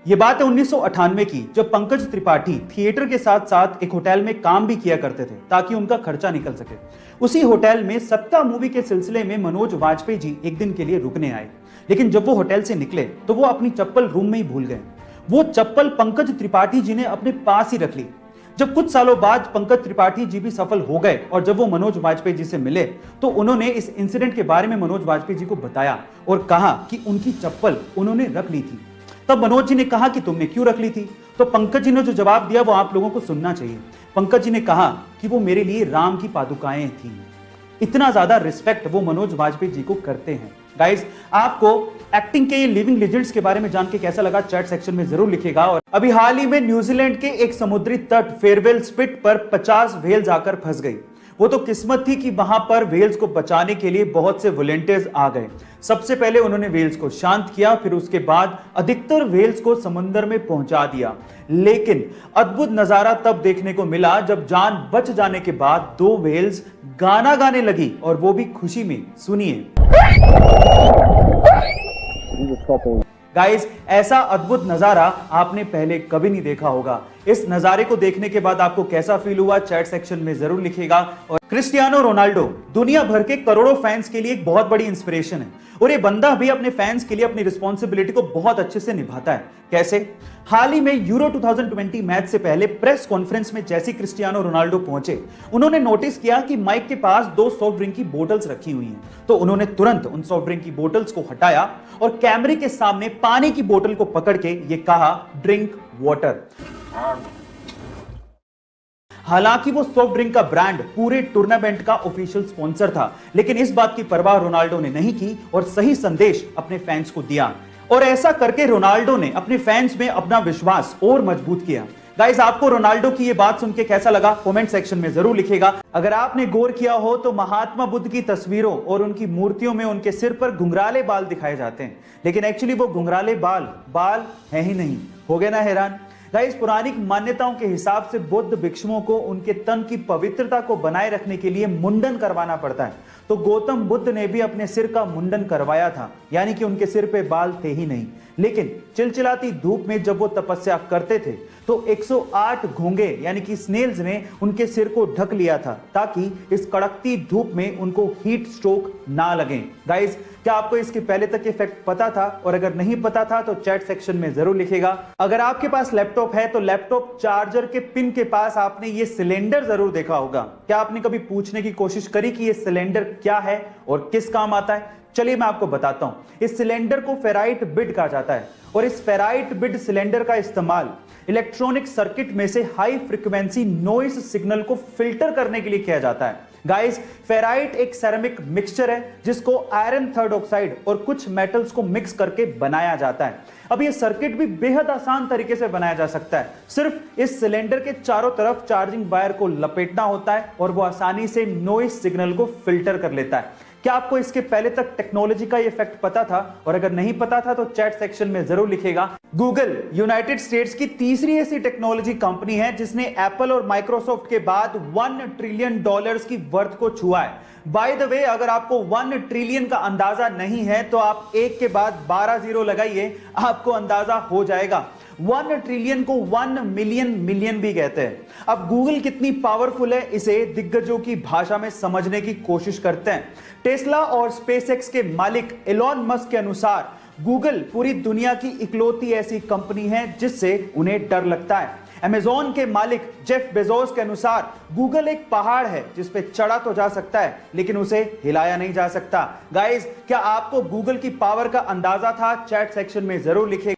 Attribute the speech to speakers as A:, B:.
A: ये बात है 1998 की, जब पंकज त्रिपाठी थिएटर के साथ साथ एक होटल में काम भी किया करते थे ताकि उनका खर्चा निकल सके। उसी होटल में सत्ता मूवी के सिलसिले में मनोज वाजपेयी जी एक दिन के लिए रुकने आए, लेकिन जब वो होटल से निकले तो वो अपनी चप्पल रूम में ही भूल गए। वो चप्पल पंकज त्रिपाठी जी ने अपने पास ही रख ली। जब कुछ सालों बाद पंकज त्रिपाठी जी भी सफल हो गए और जब वो मनोज वाजपेयी जी से मिले तो उन्होंने इस इंसिडेंट के बारे में मनोज वाजपेयी जी को बताया और कहा कि उनकी चप्पल उन्होंने रख ली थी। तब मनोज जी ने कहा कि तुमने क्यों रख ली थी? तो पंकज जी ने जो जवाब दिया वो आप लोगों को सुनना चाहिए। पंकज जी ने कहा कि वो मेरे लिए राम की पादुकाएं थी। इतना ज्यादा रिस्पेक्ट वो मनोज वाजपेयी जी को करते हैं। गाइस, आपको एक्टिंग के ये लिविंग लेजेंड्स के बारे में जान के कैसा लगा चैट सेक्शन में जरूर लिखिएगा। और अभी हाल ही में न्यूजीलैंड के एक समुद्री तट फेयरवेल स्पिट पर 50 व्हेल्स आकर फंस गई। वो तो किस्मत थी कि वहां पर व्हेल्स को बचाने के लिए बहुत से वॉलंटियर्स आ गए। सबसे पहले उन्होंने व्हेल्स को शांत किया, फिर उसके बाद अधिकतर व्हेल्स को समुद्र में पहुंचा दिया। लेकिन अद्भुत नजारा तब देखने को मिला जब जान बच जाने के बाद 2 व्हेल्स गाना गाने लगी, और वो भी खुशी में। सुनिए। गाइस, ऐसा अद्भुत नजारा आपने पहले कभी नहीं देखा होगा। इस नजारे को देखने के बाद आपको कैसा फील हुआ चैट सेक्शन में जरूर लिखिएगा। और क्रिस्टियानो रोनाल्डो दुनिया भर के करोड़ों फैंस के लिए एक बहुत बड़ी इंस्पिरेशन है, और ये बंदा भी अपने फैंस के लिए अपनी रिस्पॉन्सिबिलिटी को बहुत अच्छे से निभाता है। कैसे? हाल ही में यूरो 2020 मैच से पहले प्रेस कॉन्फ्रेंस में जैसे क्रिस्टियानो रोनाल्डो पहुंचे, उन्होंने नोटिस किया कि माइक के पास 2 सॉफ्ट ड्रिंक की बोतल्स रखी हुई हैं। तो उन्होंने तुरंत उन सॉफ्ट ड्रिंक की बोतल्स को हटाया और कैमरे के सामने पानी की बोतल को पकड़ के ये कहा, ड्रिंक वाटर। हालांकि वो सॉफ्ट ड्रिंक का ब्रांड पूरे टूर्नामेंट का ऑफिशियल स्पॉन्सर था, लेकिन इस बात की परवाह रोनाल्डो ने नहीं की और सही संदेश अपने फैंस को दिया। और ऐसा करके रोनाल्डो ने अपने फैंस में अपना विश्वास और मजबूत किया। गाइस, आपको रोनाल्डो की ये बात सुन के कैसा लगा कमेंट सेक्शन में जरूर लिखिएगा। अगर आपने गौर किया हो तो महात्मा बुद्ध की तस्वीरों और उनकी मूर्तियों में उनके सिर पर घुंघराले बाल दिखाए जाते हैं, लेकिन एक्चुअली वो घुंघराले बाल है ही नहीं। हो गए ना हैरान? गाइस, पौराणिक मान्यताओं के हिसाब से बुद्ध भिक्षुओं को उनके तन की पवित्रता को बनाए रखने के लिए मुंडन करवाना पड़ता है। तो गौतम बुद्ध ने भी अपने सिर का मुंडन करवाया था, यानी कि उनके सिर पे बाल थे ही नहीं। लेकिन चिलचिलाती धूप में जब वो तपस्या करते थे तो 108 घोंगे यानी कि स्नेल्स ने उनके सिर को ढक लिया था, ताकि इस कड़कती धूप में उनको हीट स्ट्रोक ना लगे। गाइस, क्या आपको इसके पहले तक ये फैक्ट पता था? और अगर नहीं पता था तो चैट सेक्शन में जरूर लिखिएगा। अगर आपके पास लैपटॉप है तो लैपटॉप चार्जर के पिन के पास आपने ये सिलेंडर जरूर देखा होगा। क्या आपने कभी पूछने की कोशिश करी कि ये सिलेंडर क्या है और किस काम आता है? चलिए मैं आपको बताता हूं। इस सिलेंडर को फेराइट बिड कहा जाता है, और इस फेराइट बिड सिलेंडर का इस्तेमाल इलेक्ट्रॉनिक सर्किट में से हाई फ्रीक्वेंसी नॉइस सिग्नल को फिल्टर करने के लिए किया जाता है। गाइस, फेराइट एक सेरेमिक मिक्सचर है जिसको आयरन थर्ड ऑक्साइड और कुछ मेटल्स को मिक्स करके बनाया जाता है। अब ये सर्किट भी बेहद आसान तरीके से बनाया जा सकता है। सिर्फ इस सिलेंडर के चारों तरफ चार्जिंग वायर को लपेटना होता है और वो आसानी से नॉइस सिग्नल को फिल्टर कर लेता है। क्या आपको इसके पहले तक टेक्नोलॉजी का ये फैक्ट पता था? और अगर नहीं पता था तो चैट सेक्शन में जरूर लिखिएगा। गूगल यूनाइटेड स्टेट्स की तीसरी ऐसी टेक्नोलॉजी कंपनी है जिसने एप्पल और माइक्रोसॉफ्ट के बाद $1 ट्रिलियन की वर्थ को छुआ है। बाय द वे, अगर आपको 1 ट्रिलियन का अंदाजा नहीं है तो आप एक के बाद 12 जीरो लगाइए, आपको अंदाजा हो जाएगा। 1 ट्रिलियन को 1 मिलियन भी कहते हैं। अब गूगल कितनी पावरफुल है, इसे दिग्गजों की भाषा में समझने की कोशिश करते हैं। टेस्ला और स्पेसएक्स के मालिक एलॉन मस्क के अनुसार गूगल पूरी दुनिया की इकलौती ऐसी कंपनी है जिससे उन्हें डर लगता है। अमेज़न के मालिक जेफ बेजोस के अनुसार गूगल एक पहाड़ है जिस पे चढ़ा तो जा सकता है लेकिन उसे हिलाया नहीं जा सकता। गाइस, क्या आपको गूगल की पावर का अंदाजा था? चैट सेक्शन में जरूर लिखिए।